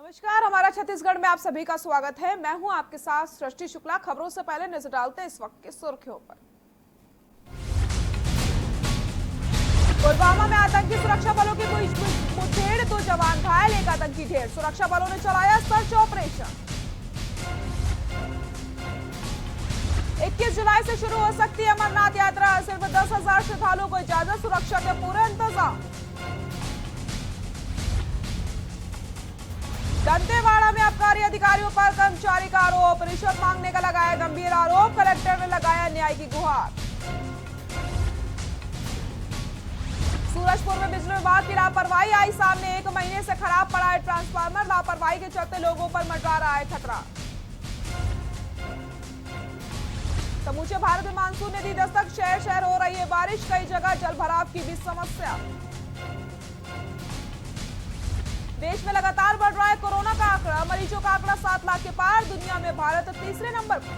नमस्कार, हमारा छत्तीसगढ़ में आप सभी का स्वागत है। मैं हूं आपके साथ सृष्टि शुक्ला। खबरों से पहले नजर डालते हैं इस वक्त की सुर्खियों पर। पुलवामा में आतंकी सुरक्षा बलों की मुठभेड़, 2 जवान घायल, 1 आतंकी ढेर। सुरक्षा बलों ने चलाया सर्च ऑपरेशन। 21 जुलाई से शुरू हो सकती है अमरनाथ यात्रा। सिर्फ 10,000 श्रद्धालुओं को इजाजत, सुरक्षा के पूरे इंतजाम। दंतेवाड़ा में आबकारी अधिकारियों पर कर्मचारी का आरोप, रिश्वत मांगने का लगाया गंभीर आरोप। कलेक्टर ने लगाया न्याय की गुहार। सूरजपुर में बिजली विभाग की लापरवाही आई सामने, 1 महीने से खराब पड़ा है ट्रांसफार्मर। लापरवाही के चलते लोगों पर मंडरा रहा है खतरा। समूचे भारत में मानसून ने दी दस्तक, शहर शहर हो रही है बारिश, कई जगह जलभराव की भी समस्या। देश में लगातार बढ़ रहा है कोरोना का आंकड़ा, मरीजों का आंकड़ा 7 लाख के पार। दुनिया में भारत तीसरे नंबर पर।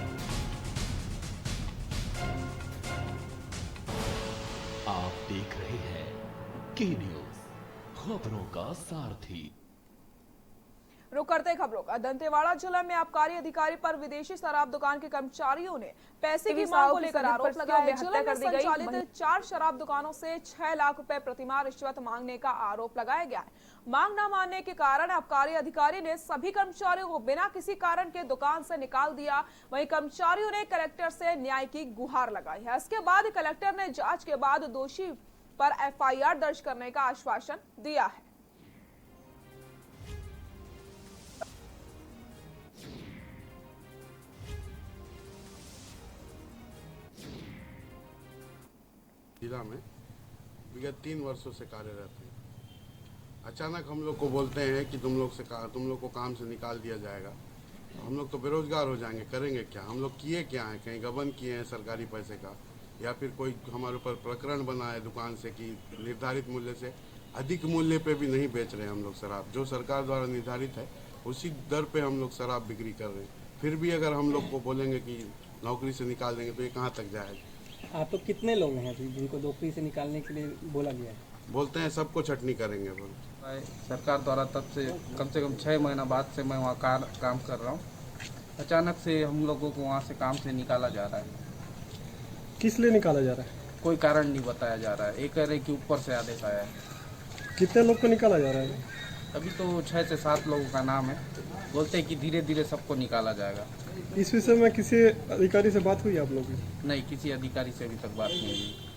आप देख रहे हैं के न्यूज, खबरों का सारथी। रुक करते खबरों का। दंतेवाड़ा जिला में आबकारी अधिकारी पर विदेशी शराब दुकान के कर्मचारियों ने पैसे की मांग को लेकर आरोप लगाया है। जिले में संचालित 4 शराब दुकानों से 6 लाख रुपए प्रतिमाह रिश्वत मांगने का आरोप लगाया गया है। मांग न मानने के कारण आबकारी अधिकारी ने सभी कर्मचारियों को बिना किसी कारण के दुकान से निकाल दिया। वहीं कर्मचारियों ने कलेक्टर से न्याय की गुहार लगाई है। इसके बाद कलेक्टर ने जांच के बाद दोषी पर FIR दर्ज करने का आश्वासन दिया है। जिला में विगत 3 वर्षों से कार्यरत हैं। अचानक हम लोग को बोलते हैं कि तुम लोग को काम से निकाल दिया जाएगा। हम लोग तो बेरोजगार हो जाएंगे, करेंगे क्या? हम लोग किए क्या हैं? कहीं गबन किए हैं सरकारी पैसे का, या फिर कोई हमारे ऊपर प्रकरण बना है दुकान से कि निर्धारित मूल्य से अधिक मूल्य पे भी नहीं बेच रहे हैं हम लोग शराब। जो सरकार द्वारा निर्धारित है उसी दर पे हम लोग शराब बिक्री कर रहे हैं। फिर भी अगर हम लोग को बोलेंगे कि नौकरी से निकाल देंगे तो ये कहाँ तक जाएगा? आप तो कितने लोग हैं जिनको नौकरी से निकालने के लिए बोला गया है? बोलते हैं सबको छटनी करेंगे। बोल सरकार द्वारा तब से कम 6 महीना बाद से मैं वहाँ काम कर रहा हूँ। अचानक से हम लोगों को वहाँ से काम से निकाला जा रहा है। किस लिए निकाला जा रहा है? कोई कारण नहीं बताया जा रहा है। एक कह रहे कि ऊपर से आदेश आया है। कितने लोग को निकाला जा रहा है? अभी तो 6 से 7 लोगों का नाम है। बोलते हैं कि धीरे धीरे सबको निकाला जाएगा। इस विषय में किसी अधिकारी से बात हुई आप लोगों की? नहीं, किसी अधिकारी से अभी तक बात नहीं हुई।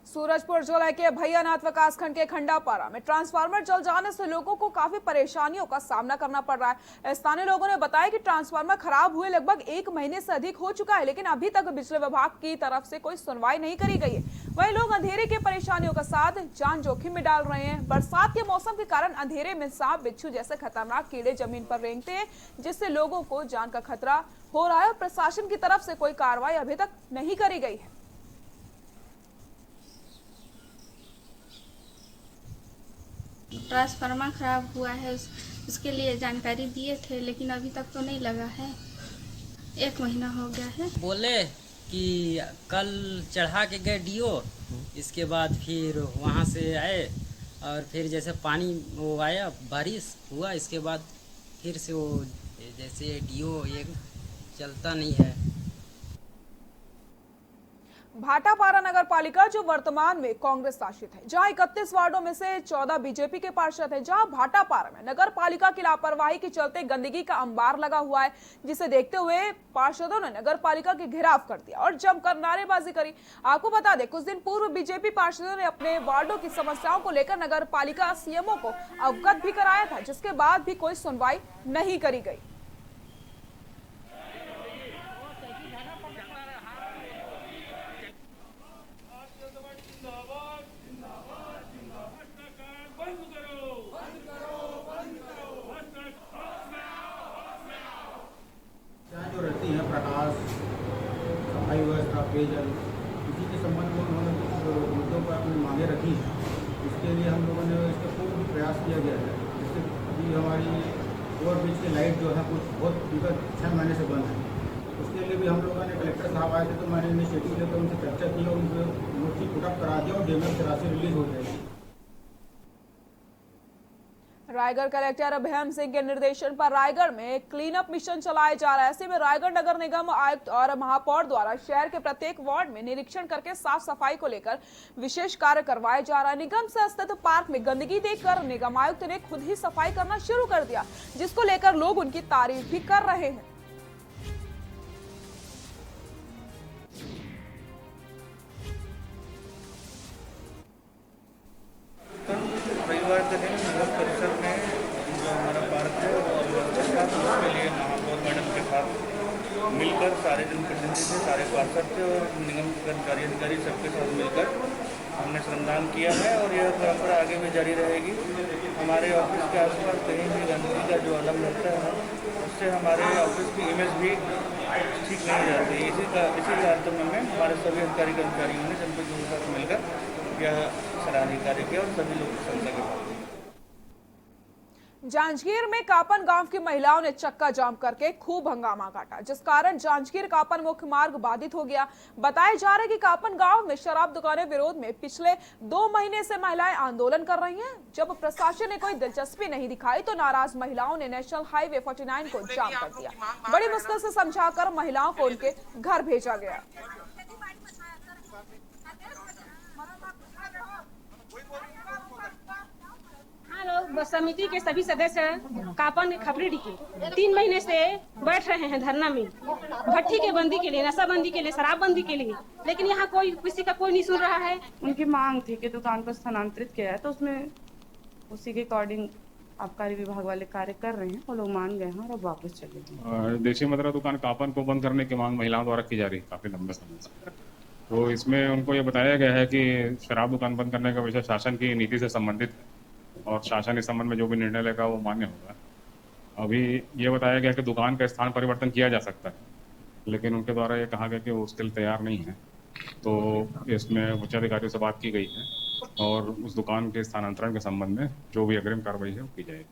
सूरजपुर जिले के भैयानाथ विकासखंड के खंडापारा में ट्रांसफार्मर जल जाने से लोगों को काफी परेशानियों का सामना करना पड़ रहा है। स्थानीय लोगों ने बताया कि ट्रांसफार्मर खराब हुए लगभग 1 महीने से अधिक हो चुका है, लेकिन अभी तक बिजली विभाग की तरफ से कोई सुनवाई नहीं करी गई है। वहीं लोग अंधेरे के परेशानियों के साथ जान जोखिम में डाल रहे हैं। बरसात के मौसम के कारण अंधेरे में सांप, बिच्छू जैसे खतरनाक कीड़े जमीन पर रेंगते हैं, जिससे लोगों को जान का खतरा हो रहा है और प्रशासन की तरफ से कोई कार्रवाई अभी तक नहीं करी गई है। ट्रांसफार्मर खराब हुआ है, उसके लिए जानकारी दिए थे, लेकिन अभी तक तो नहीं लगा है। 1 महीना हो गया है। बोले कि कल चढ़ा के गए डीओ, इसके बाद फिर वहाँ से आए और फिर जैसे पानी वो आया, बारिश हुआ, इसके बाद फिर से वो जैसे डीओ एक चलता नहीं है। भाटापारा नगर पालिका जो वर्तमान में कांग्रेस शासित है, जहां 31 वार्डों में से 14 बीजेपी के पार्षद हैं, जहां भाटापारा में नगर पालिका की लापरवाही के चलते गंदगी का अंबार लगा हुआ है, जिसे देखते हुए पार्षदों ने नगर पालिका के घेराव कर दिया और जमकर नारेबाजी करी। आपको बता दें, कुछ दिन पूर्व बीजेपी पार्षदों ने अपने वार्डों की समस्याओं को लेकर नगर पालिका CMO को अवगत भी कराया था, जिसके बाद भी कोई सुनवाई नहीं करी गई। प्रकाश, सफाई व्यवस्था, पेयजल, इसी के संबंध में उन्होंने कुछ मुद्दों पर अपनी मांगे रखी हैं। इसके लिए हम लोगों ने इसका पूर्ण प्रयास किया गया है। जैसे अभी हमारी ओवरब्रिज की लाइट जो है कुछ बहुत विगत 6 महीने से बंद है। उसके लिए भी हम लोगों ने, कलेक्टर साहब आए थे तो मैंने इनिशिएटिव लेकर उनसे चर्चा की और उनसे नोटिस पुटअप करा दिया और डैमेज से राशि रिलीज हो जाएगी। रायगढ़ कलेक्टर अभयम सिंह के निर्देशन पर रायगढ़ में क्लीन अप मिशन चलाया जा रहा है। ऐसे में रायगढ़ नगर निगम आयुक्त और महापौर द्वारा शहर के प्रत्येक वार्ड में निरीक्षण करके साफ सफाई को लेकर विशेष कार्य करवाया जा रहा है। निगम से स्थित पार्क में गंदगी देखकर निगम आयुक्त ने खुद ही सफाई करना शुरू कर दिया, जिसको लेकर लोग उनकी तारीफ भी कर रहे हैं। रविवार के दिन नगर परिषद में जो हमारा पार्क है वो अव्यवस्था था, उसके लिए महापौर मैडम के साथ मिलकर सारे जनप्रतिनिधि थे, सारे पार्षद थे और निगम कर्मचारी अधिकारी सबके साथ मिलकर हमने श्रमदान किया है और यह परंपरा आगे भी जारी रहेगी। हमारे ऑफिस के आसपास कहीं भी गंदगी का जो आलम रहता है उससे हमारे ऑफिस की इमेज भी ठीक नहीं जाती। इसी तारतम्य में हमारे सभी अधिकारी कर्मचारियों ने जनप्रतिनिधियों के साथ मिलकर यह सराहनीय कार्य किया और सभी लोग प्रशंसा के। जांजगीर में कापन गांव की महिलाओं ने चक्का जाम करके खूब हंगामा काटा, जिस कारण जांजगीर कापन मुख्य मार्ग बाधित हो गया। बताया जा रहा है कि कापन गांव में शराब दुकानें विरोध में पिछले 2 महीने से महिलाएं आंदोलन कर रही हैं। जब प्रशासन ने कोई दिलचस्पी नहीं दिखाई तो नाराज महिलाओं ने नेशनल हाईवे 49 को जाम कर दिया। बड़ी मुश्किल से समझाकर महिलाओं को उनके घर भेजा गया। लोग समिति के सभी सदस्य कापन खपड़ी के 3 महीने से बैठ रहे हैं धरना में, भट्टी के बंदी के लिए, नशाबंदी के लिए, शराबबंदी के लिए, लेकिन यहाँ कोई किसी का कोई नहीं सुन रहा है। उनकी मांग थी कि दुकान को स्थानांतरित किया है तो उसमें उसी के अकॉर्डिंग आबकारी विभाग वाले कार्य कर रहे हैं। वो लोग मान गए हैं और अब वापस चले गए। देशी मदिरा दुकान कापन को बंद करने की मांग महिलाओं द्वारा की जा रही है काफी लंबे समय से। तो इसमें उनको ये बताया गया है कि शराब दुकान बंद करने का विषय शासन की नीति से संबंधित है और शासन इस संबंध में जो भी निर्णय लेगा वो मान्य होगा। अभी ये बताया गया कि दुकान का स्थान परिवर्तन किया जा सकता है, लेकिन उनके द्वारा ये कहा गया कि वो उसके लिए तैयार नहीं है। तो इसमें उच्च अधिकारियों से बात की गई है और उस दुकान के स्थानांतरण के संबंध में जो भी अग्रिम कार्रवाई है वो की जाएगी।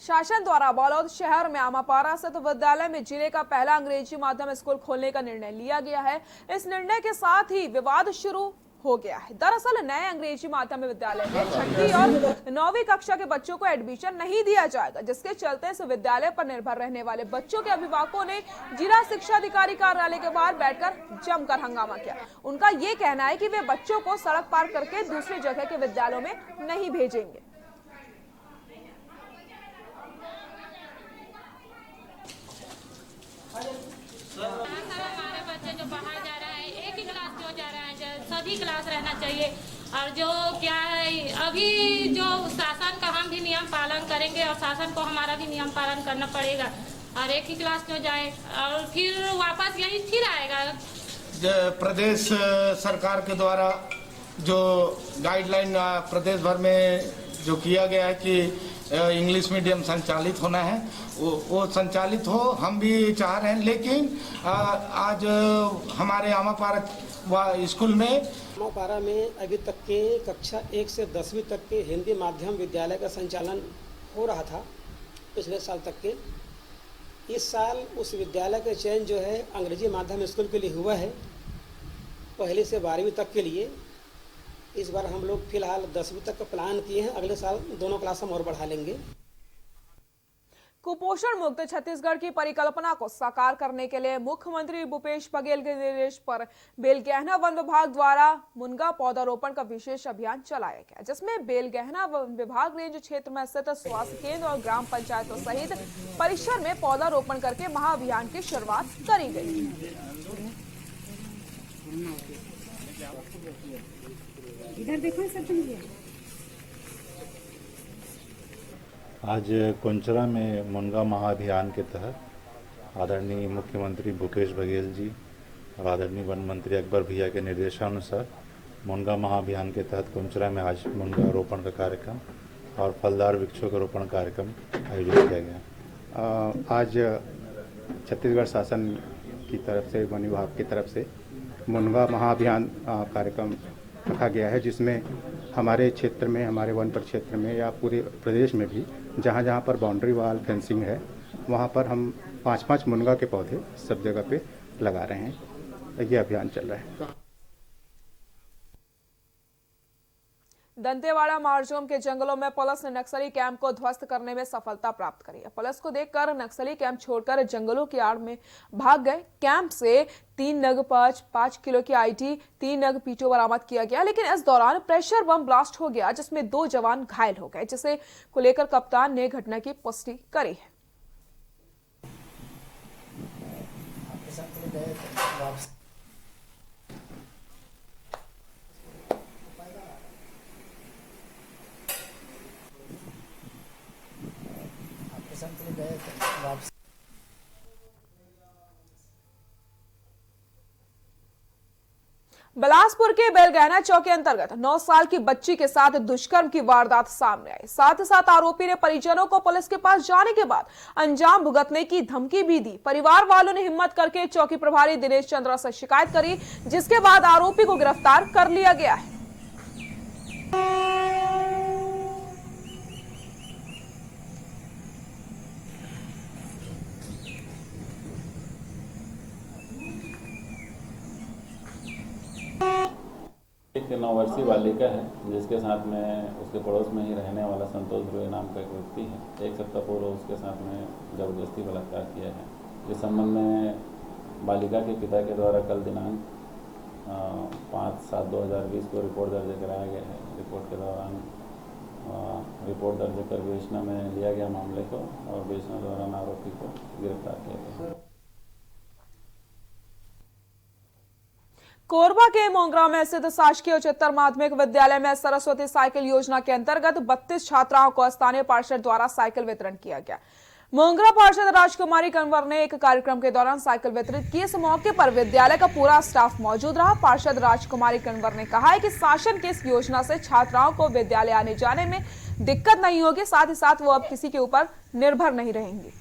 शासन द्वारा बलौद शहर में आमापारा स्थित विद्यालय में जिले का पहला अंग्रेजी माध्यम स्कूल खोलने का निर्णय लिया गया है। इस निर्णय के साथ ही विवाद शुरू हो गया है। दरअसल नए अंग्रेजी माध्यम विद्यालय में 6वीं और 9वीं कक्षा के बच्चों को एडमिशन नहीं दिया जाएगा, जिसके चलते इस विद्यालय पर निर्भर रहने वाले बच्चों के अभिभावकों ने जिला शिक्षा अधिकारी कार्यालय के बाहर बैठकर जमकर हंगामा किया। उनका ये कहना है कि वे बच्चों को सड़क पार करके दूसरी जगह के विद्यालयों में नहीं भेजेंगे। हमारे बच्चे जो बाहर जा रहा है, एक ही क्लास क्यों जा रहा है, सभी क्लास रहना चाहिए। और जो क्या है अभी जो शासन का हम भी नियम पालन करेंगे और शासन को हमारा भी नियम पालन करना पड़ेगा। और एक ही क्लास क्यों जाए और फिर वापस यही फिर आएगा। प्रदेश सरकार के द्वारा जो गाइडलाइन प्रदेश भर में जो किया गया है कि इंग्लिश मीडियम संचालित होना है, वो संचालित हो, हम भी चाह रहे हैं। लेकिन आज हमारे आमापारा स्कूल में आमापारा में अभी तक के कक्षा 1 से 10वीं तक के हिंदी माध्यम विद्यालय का संचालन हो रहा था पिछले साल तक के। इस साल उस विद्यालय का चयन जो है अंग्रेजी माध्यम स्कूल के लिए हुआ है, 1ली से 12वीं तक के लिए। इस बार हम लोग फिलहाल 10वीं तक का प्लान किए हैं, अगले साल दोनों क्लास हम और बढ़ा लेंगे। कुपोषण मुक्त छत्तीसगढ़ की परिकल्पना को साकार करने के लिए मुख्यमंत्री भूपेश बघेल के निर्देश पर बेलगहना वन विभाग द्वारा मुनगा पौधारोपण का विशेष अभियान चलाया गया, जिसमें बेलगहना वन विभाग रेंज क्षेत्र में स्थित स्वास्थ्य केंद्र और ग्राम पंचायतों सहित परिसर में पौधारोपण करके महाअभियान की शुरुआत करी गई। इधर देखो सब। आज कुंचरा में मुनगा महाअभियान के तहत आदरणीय मुख्यमंत्री भूपेश बघेल जी और आदरणीय वन मंत्री अकबर भैया के निर्देशानुसार मुनगा महाअभियान के तहत कुंचरा में आज मुनगा रोपण का कार्यक्रम और फलदार वृक्षों का रोपण कार्यक्रम आयोजित किया गया। आज छत्तीसगढ़ शासन की तरफ से, वन विभाग की तरफ से मुनगा महाअभियान कार्यक्रम रखा गया है, जिसमें हमारे क्षेत्र में, हमारे वन परिक्षेत्र में या पूरे प्रदेश में भी जहाँ जहाँ पर बाउंड्री वाल फेंसिंग है वहाँ पर हम 5-5 मुनगा के पौधे सब जगह पे लगा रहे हैं। ये अभियान चल रहा है। दंतेवाड़ा मारजोम के जंगलों में पुलिस ने नक्सली कैंप को ध्वस्त करने में सफलता प्राप्त करी है। पुलिस को देखकर नक्सली कैंप छोड़कर जंगलों की आड़ में भाग गए। कैंप से 3 नग 5 किलो की आईटी, 3 नग पीटो बरामद किया गया, लेकिन इस दौरान प्रेशर बम ब्लास्ट हो गया जिसमें 2 जवान घायल हो गए, जिसे को लेकर कप्तान ने घटना की पुष्टि करी है। बिलासपुर के बेलगैना चौक के अंतर्गत 9 साल की बच्ची के साथ दुष्कर्म की वारदात सामने आई। साथ ही साथ आरोपी ने परिजनों को पुलिस के पास जाने के बाद अंजाम भुगतने की धमकी भी दी। परिवार वालों ने हिम्मत करके चौकी प्रभारी दिनेश चंद्रा से शिकायत करी, जिसके बाद आरोपी को गिरफ्तार कर लिया गया है। एक 9 वर्षीय बालिका है जिसके साथ में उसके पड़ोस में ही रहने वाला संतोष ध्रुव नाम का एक व्यक्ति है। 1 सप्ताह पूर्व उसके साथ में जबरदस्ती बलात्कार किया है। इस संबंध में बालिका के पिता के द्वारा कल दिनांक 5/7/2020 को रिपोर्ट दर्ज कराया गया है। रिपोर्ट के दौरान रिपोर्ट दर्ज कर विवेचना में लिया गया मामले को और विवेचना के दौरान आरोपी को गिरफ्तार किया गया। कोरबा के मोंगरा में स्थित शासकीय उच्चतर माध्यमिक विद्यालय में सरस्वती साइकिल योजना के अंतर्गत 32 छात्राओं को स्थानीय पार्षद द्वारा साइकिल वितरण किया गया। मोंगरा पार्षद राजकुमारी कंवर ने एक कार्यक्रम के दौरान साइकिल वितरित की। इस मौके पर विद्यालय का पूरा स्टाफ मौजूद रहा। पार्षद राजकुमारी कंवर ने कहा है कि शासन की इस योजना से छात्राओं को विद्यालय आने जाने में दिक्कत नहीं होगी, साथ ही साथ वो अब किसी के ऊपर निर्भर नहीं रहेंगी।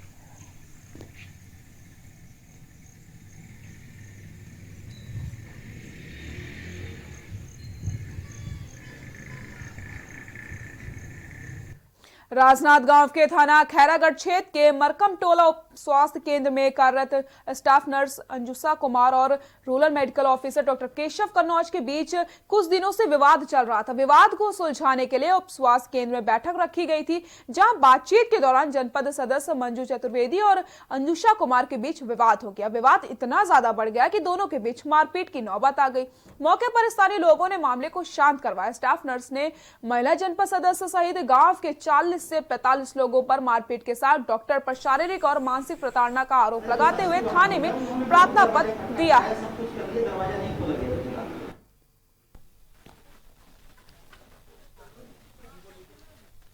राजनांदगांव के थाना खैरागढ़ क्षेत्र के मरकम टोला उप स्वास्थ्य केंद्र में कार्यरत स्टाफ नर्स अंजुसा कुमार और rural medical officer doctor Keshav Kannauj के बीच कुछ दिनों से विवाद चल रहा था। विवाद को सुलझाने के लिए उप स्वास्थ्य केंद्र में बैठक रखी गई थी, जहां बातचीत के दौरान जनपद सदस्य मंजू चतुर्वेदी और अंजुसा कुमार के बीच विवाद हो गया। विवाद इतना ज्यादा बढ़ गया कि दोनों के बीच मारपीट की नौबत आ गई। मौके पर स्थानीय लोगों ने मामले को शांत करवाया। स्टाफ नर्स ने महिला जनपद सदस्य सहित गांव के 40 से 45 लोगों पर मारपीट के साथ डॉक्टर पर शारीरिक और मानसिक प्रताड़ना का आरोप लगाते हुए थाने में प्रार्थना पत्र दिया है।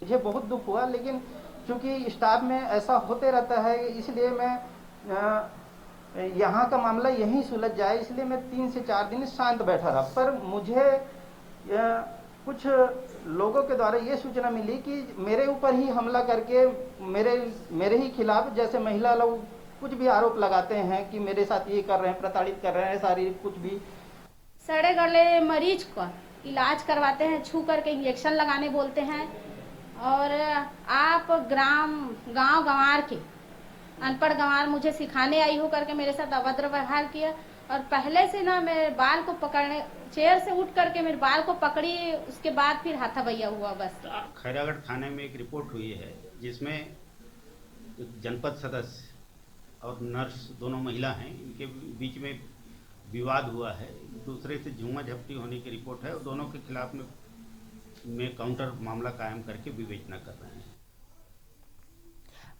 मुझे बहुत दुख हुआ, लेकिन क्योंकि स्टाफ में ऐसा होते रहता है, इसलिए मैं यहाँ का मामला यहीं सुलझ जाए, इसलिए मैं 3 से 4 दिन शांत बैठा रहा। पर मुझे कुछ लोगों के द्वारा ये सूचना मिली कि मेरे ऊपर ही हमला करके मेरे ही खिलाफ जैसे महिला लोग कुछ भी आरोप लगाते हैं कि मेरे साथ ये कर रहे हैं, प्रताड़ित कर रहे हैं, शारीरिक कुछ भी। सड़े गले मरीज को इलाज करवाते हैं, छू करके इंजेक्शन लगाने बोलते हैं, और आप गांव गंवार के अनपढ़ गंवार मुझे सिखाने आई हो करके मेरे साथ अभद्र व्यवहार किया। और पहले से ना मेरे बाल को पकड़ने, चेयर से उठ करके मेरे बाल को पकड़ी, उसके बाद फिर हाथाभैया हुआ। बस खैरागढ़ थाने में एक रिपोर्ट हुई है जिसमें जनपद सदस्य और नर्स दोनों महिला हैं, इनके बीच में विवाद हुआ है, दूसरे से झूमा झपटी होने की रिपोर्ट है और दोनों के खिलाफ में काउंटर मामला कायम करके विवेचना कर रहे हैं।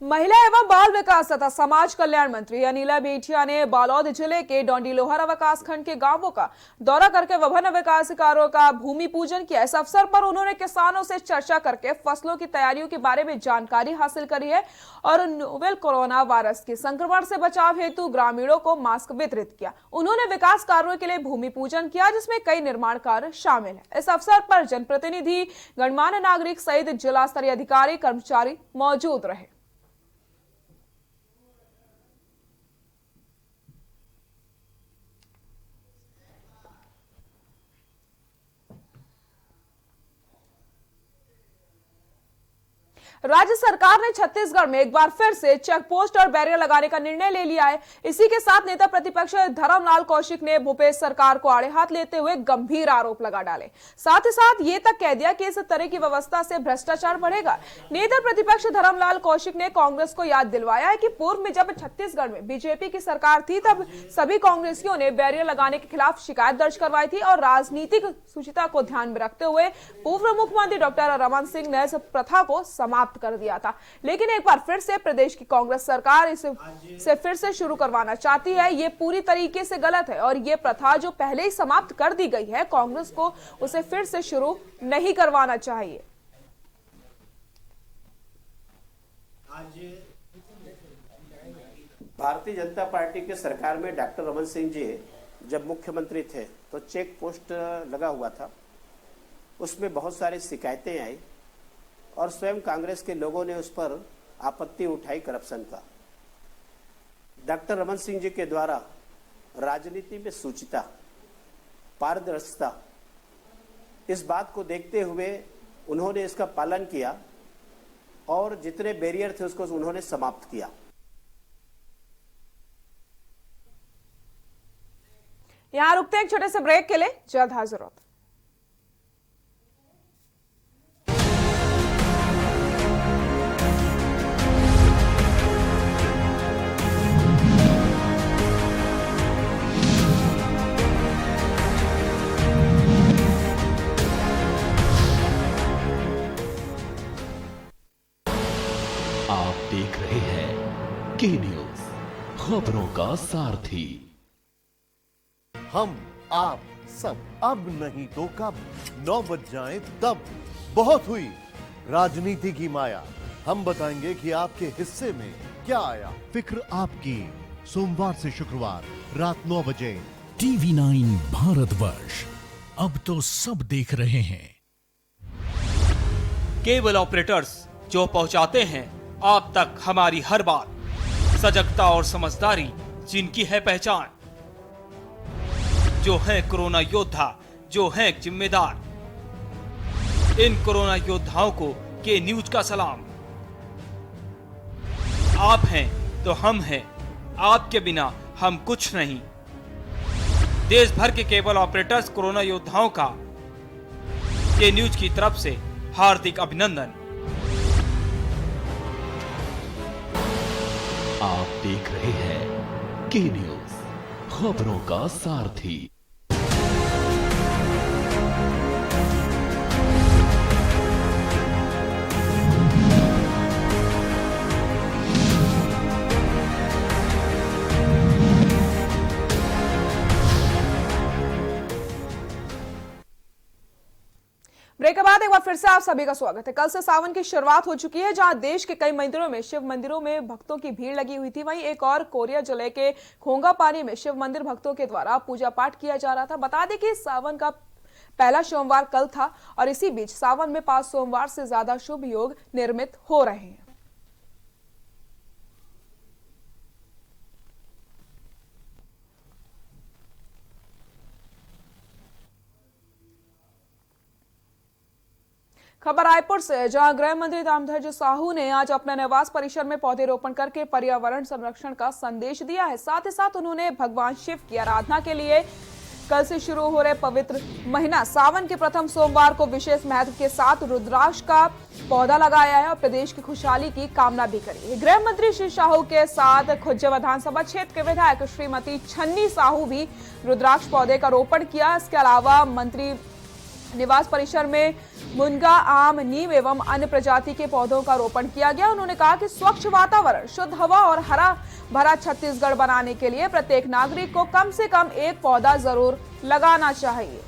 महिला एवं बाल विकास तथा समाज कल्याण मंत्री अनिला बेटिया ने बालोद जिले के डोंडीलोहरा विकास खंड के गांवों का दौरा करके विभिन्न विकास कार्यों का भूमि पूजन किया। इस अवसर पर उन्होंने किसानों से चर्चा करके फसलों की तैयारियों के बारे में जानकारी हासिल करी है और नोवेल कोरोना वायरस के संक्रमण से बचाव हेतु ग्रामीणों को मास्क वितरित किया। उन्होंने विकास कार्यों के लिए भूमि पूजन किया, जिसमें कई निर्माण कार्य शामिल है। इस अवसर पर जनप्रतिनिधि, गणमान्य नागरिक सहित जिला स्तरीय अधिकारी, कर्मचारी मौजूद रहे। राज्य सरकार ने छत्तीसगढ़ में एक बार फिर से चेक पोस्ट और बैरियर लगाने का निर्णय ले लिया है। इसी के साथ नेता प्रतिपक्ष धर्मलाल कौशिक ने भूपेश सरकार को आड़े हाथ लेते हुए गंभीर आरोप लगा डाले। साथ ही साथ ये तक कह दिया कि इस तरह की व्यवस्था से भ्रष्टाचार बढ़ेगा। नेता प्रतिपक्ष धर्मलाल कौशिक ने कांग्रेस को याद दिलवाया है कि पूर्व में जब छत्तीसगढ़ में बीजेपी की सरकार थी तब सभी कांग्रेसियों ने बैरियर लगाने के खिलाफ शिकायत दर्ज करवाई थी और राजनीतिक शुचिता को ध्यान में रखते हुए पूर्व मुख्यमंत्री डॉक्टर रमन सिंह ने इस प्रथा को समाप्त कर दिया था। लेकिन एक बार फिर से प्रदेश की कांग्रेस सरकार इसे फिर से शुरू करवाना चाहती है। ये पूरी तरीके से गलत है और ये प्रथा जो पहले ही समाप्त कर दी गई है, कांग्रेस को उसे फिर से शुरू नहीं करवाना चाहिए। भारतीय जनता पार्टी के सरकार में डॉक्टर रमन सिंह जी जब मुख्यमंत्री थे तो चेक पोस्ट लगा हुआ था, उसमें बहुत सारी शिकायतें आई और स्वयं कांग्रेस के लोगों ने उस पर आपत्ति उठाई करप्शन का। डॉक्टर रमन सिंह जी के द्वारा राजनीति में शुचिता, पारदर्शिता, इस बात को देखते हुए उन्होंने इसका पालन किया और जितने बैरियर थे उसको उन्होंने समाप्त किया। यहां रुकते हैं एक छोटे से ब्रेक के लिए, जल्द हाजिर होते हैं। आप देख रहे हैं के न्यूज, खबरों का सारथी। हम आप सब अब नहीं तो कब, 9 बज जाए तब। बहुत हुई राजनीति की माया, हम बताएंगे कि आपके हिस्से में क्या आया। फिक्र आपकी, सोमवार से शुक्रवार रात 9 बजे। टीवी 9 भारतवर्ष, अब तो सब देख रहे हैं। केबल ऑपरेटर्स जो पहुंचाते हैं आप तक हमारी हर बात, सजगता और समझदारी जिनकी है पहचान, जो है कोरोना योद्धा, जो है जिम्मेदार। इन कोरोना योद्धाओं को के न्यूज का सलाम। आप हैं तो हम हैं, आपके बिना हम कुछ नहीं। देश भर के केबल ऑपरेटर्स कोरोना योद्धाओं का के न्यूज की तरफ से हार्दिक अभिनंदन। आप देख रहे हैं के न्यूज, खबरों का सारथी। ब्रेक के बाद एक बार फिर से आप सभी का स्वागत है। कल से सावन की शुरुआत हो चुकी है, जहां देश के कई मंदिरों में, शिव मंदिरों में भक्तों की भीड़ लगी हुई थी। वहीं एक और कोरिया जिले के खोंगापानी में शिव मंदिर भक्तों के द्वारा पूजा पाठ किया जा रहा था। बता दें कि सावन का पहला सोमवार कल था और इसी बीच सावन में 5 सोमवार से ज्यादा शुभ योग निर्मित हो रहे हैं। खबर रायपुर से, जहां गृह मंत्री ताम्रध्वज साहू ने आज अपने निवास परिसर में पौधेरोपण करके पर्यावरण संरक्षण का संदेश दिया है। साथ ही साथ उन्होंने भगवान शिव की आराधना के लिए कल से शुरू हो रहे पवित्र महीना सावन के प्रथम सोमवार को विशेष महत्व के साथ रुद्राक्ष का पौधा लगाया है और प्रदेश की खुशहाली की कामना भी करी है। गृह मंत्री श्री साहू के साथ खुज्जा विधानसभा क्षेत्र के विधायक श्रीमती छन्नी साहू भी रुद्राक्ष पौधे का रोपण किया। इसके अलावा मंत्री निवास परिसर में मुनगा, आम, नीम एवं अन्य प्रजाति के पौधों का रोपण किया गया। उन्होंने कहा कि स्वच्छ वातावरण, शुद्ध हवा और हरा भरा छत्तीसगढ़ बनाने के लिए प्रत्येक नागरिक को कम से कम एक पौधा जरूर लगाना चाहिए।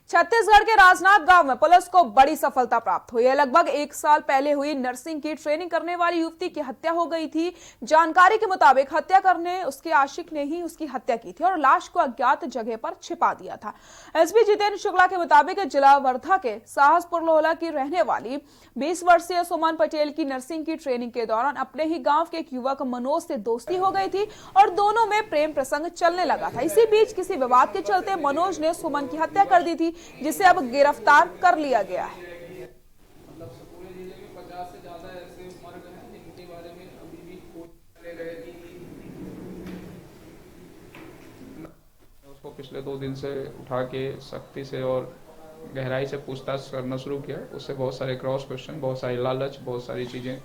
छत्तीसगढ़ के राजनांद गांव में पुलिस को बड़ी सफलता प्राप्त हुई है। लगभग 1 साल पहले हुई नर्सिंग की ट्रेनिंग करने वाली युवती की हत्या हो गई थी। जानकारी के मुताबिक हत्या करने उसके आशिक ने ही उसकी हत्या की थी और लाश को अज्ञात जगह पर छिपा दिया था। एसपी जितेंद्र शुक्ला के मुताबिक जिला वर्धा के साहसपुर लोहला की रहने वाली 20 वर्षीय सुमन पटेल की नर्सिंग की ट्रेनिंग के दौरान अपने ही गाँव के एक युवक मनोज से दोस्ती हो गई थी और दोनों में प्रेम प्रसंग चलने लगा था। इसी बीच किसी विवाद के चलते मनोज ने सुमन की हत्या कर दी थी, जिसे अब गिरफ्तार कर लिया गया है। उसको पिछले 2 दिन से उठा के सख्ती से और गहराई से पूछताछ करना शुरू किया। उससे बहुत सारे क्रॉस क्वेश्चन, बहुत सारी लालच, बहुत सारी चीज़ें,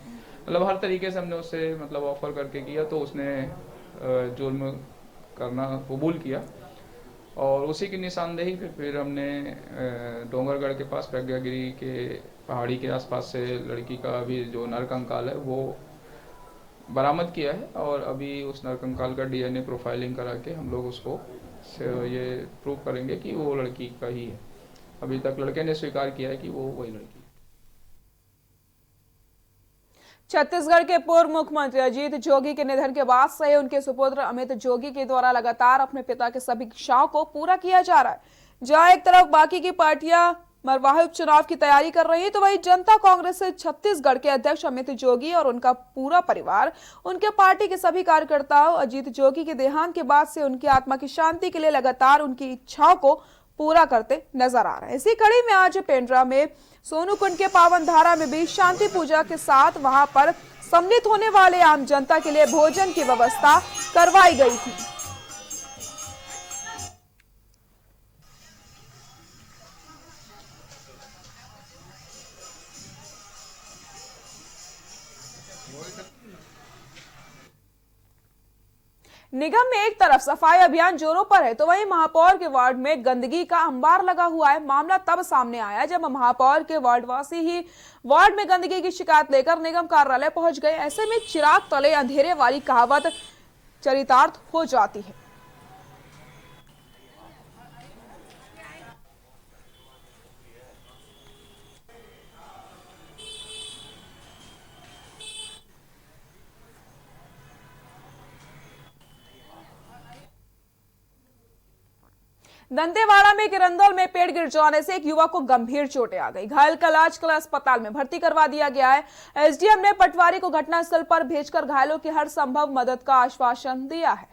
मतलब हर तरीके से हमने उससे मतलब ऑफर करके किया, तो उसने जुर्म करना कबूल किया और उसी की निशानदेही पे फिर हमने डोंगरगढ़ के पास प्रज्ञागिरी के पहाड़ी के आसपास से लड़की का अभी जो नरकंकाल है वो बरामद किया है और अभी उस नरकंकाल का DNA प्रोफाइलिंग करा के हम लोग उसको ये प्रूव करेंगे कि वो लड़की का ही है। अभी तक लड़के ने स्वीकार किया है कि वो वही लड़की। छत्तीसगढ़ के पूर्व मुख्यमंत्री अजीत जोगी के निधन के बाद से उनके सुपुत्र अमित जोगी के द्वारा लगातार अपने पिता के सभी इच्छाओं को पूरा किया जा रहा है। जहां एक तरफ बाकी की पार्टियां मरवाही उपचुनाव की तैयारी कर रही है, तो वहीं जनता कांग्रेस से छत्तीसगढ़ के अध्यक्ष अमित जोगी और उनका पूरा परिवार, उनके पार्टी के सभी कार्यकर्ताओं अजीत जोगी के देहांत के बाद से उनकी आत्मा की शांति के लिए लगातार उनकी इच्छाओं को पूरा करते नजर आ रहे हैं। इसी कड़ी में आज पेंड्रा में सोनूकुंड के पावन धारा में भी शांति पूजा के साथ वहां पर सम्मिलित होने वाले आम जनता के लिए भोजन की व्यवस्था करवाई गई थी। निगम में एक तरफ सफाई अभियान जोरों पर है, तो वहीं महापौर के वार्ड में गंदगी का अंबार लगा हुआ है। मामला तब सामने आया जब महापौर के वार्डवासी ही वार्ड में गंदगी की शिकायत लेकर निगम कार्यालय पहुंच गए। ऐसे में चिराग तले अंधेरे वाली कहावत चरितार्थ हो जाती है। दंतेवाड़ा में किरंदल में पेड़ गिर जाने से एक युवक को गंभीर चोटें आ गई। घायल का इलाज के लिए अस्पताल में भर्ती करवा दिया गया है। एसडीएम ने पटवारी को घटनास्थल पर भेजकर घायलों की हर संभव मदद का आश्वासन दिया है।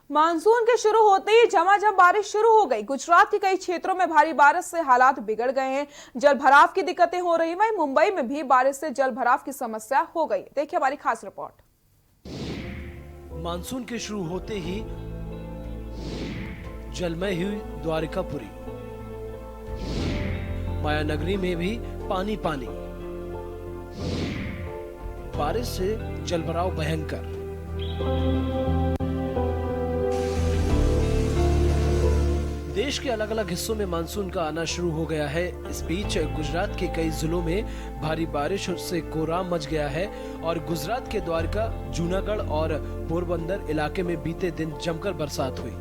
मानसून के शुरू होते ही झमाझम बारिश शुरू हो गई। गुजरात के कई क्षेत्रों में भारी बारिश से हालात बिगड़ गए हैं। जल भराव की दिक्कतें हो रही, वहीं मुंबई में भी बारिश से जल भराव की समस्या हो गई। देखिए हमारी खास रिपोर्ट। मानसून के शुरू होते ही जलमय हुई द्वारिकापुरी, मायानगरी में भी पानी पानी। बारिश से जलभराव भयंकर। देश के अलग अलग हिस्सों में मानसून का आना शुरू हो गया है। इस बीच गुजरात के कई जिलों में भारी बारिश से कोहराम मच गया है और गुजरात के द्वारका, जूनागढ़ और पोरबंदर इलाके में बीते दिन जमकर बरसात हुई।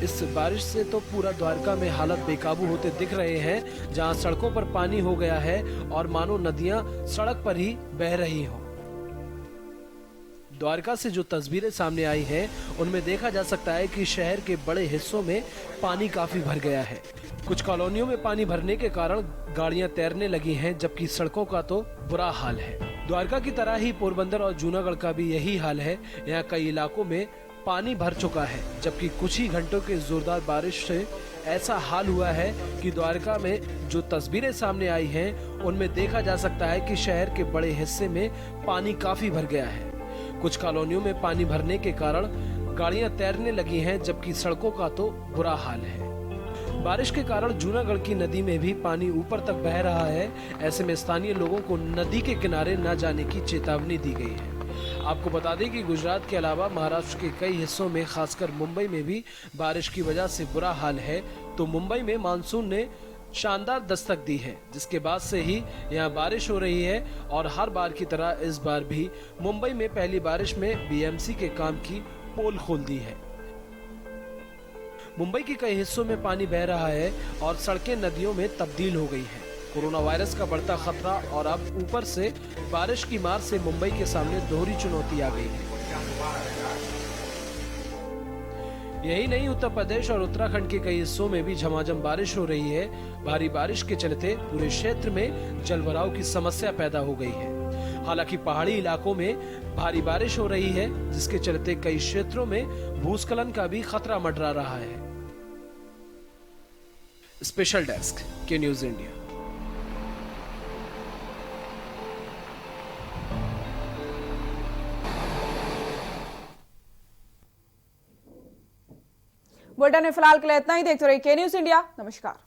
इस बारिश से तो पूरा द्वारका में हालत बेकाबू होते दिख रहे हैं, जहां सड़कों पर पानी हो गया है और मानो नदियां सड़क पर ही बह रही हों। द्वारका से जो तस्वीरें सामने आई हैं, उनमें देखा जा सकता है कि शहर के बड़े हिस्सों में पानी काफी भर गया है। कुछ कॉलोनियों में पानी भरने के कारण गाड़ियां तैरने लगी हैं, जबकि सड़कों का तो बुरा हाल है। द्वारका की तरह ही पोरबंदर और जूनागढ़ का भी यही हाल है। यहाँ कई इलाकों में पानी भर चुका है, जबकि कुछ ही घंटों के जोरदार बारिश से ऐसा हाल हुआ है कि द्वारका में जो तस्वीरें सामने आई हैं, उनमें देखा जा सकता है कि शहर के बड़े हिस्से में पानी काफी भर गया है। कुछ कॉलोनियों में पानी भरने के कारण गाड़ियां तैरने लगी हैं, जबकि सड़कों का तो बुरा हाल है। बारिश के कारण जूनागढ़ की नदी में भी पानी ऊपर तक बह रहा है। ऐसे में स्थानीय लोगों को नदी के किनारे न जाने की चेतावनी दी गई है। आपको बता दें कि गुजरात के अलावा महाराष्ट्र के कई हिस्सों में, खासकर मुंबई में भी बारिश की वजह से बुरा हाल है। तो मुंबई में मानसून ने शानदार दस्तक दी है, जिसके बाद से ही यहाँ बारिश हो रही है और हर बार की तरह इस बार भी मुंबई में पहली बारिश में बीएमसी के काम की पोल खोल दी है। मुंबई के कई हिस्सों में पानी बह रहा है और सड़कें नदियों में तब्दील हो गई हैं। कोरोना वायरस का बढ़ता खतरा और अब ऊपर से बारिश की मार से मुंबई के सामने दोहरी चुनौती आ गई है। यही नहीं, उत्तर प्रदेश और उत्तराखंड के कई हिस्सों में भी झमाझम बारिश हो रही है। भारी बारिश के चलते पूरे क्षेत्र में जलभराव की समस्या पैदा हो गई है। हालांकि पहाड़ी इलाकों में भारी बारिश हो रही है, जिसके चलते कई क्षेत्रों में भूस्खलन का भी खतरा मंडरा रहा है। स्पेशल डेस्क के न्यूज इंडिया। बुलेटिन में फिलहाल के लिए इतना ही। देखते रहिए के न्यूज इंडिया। नमस्कार।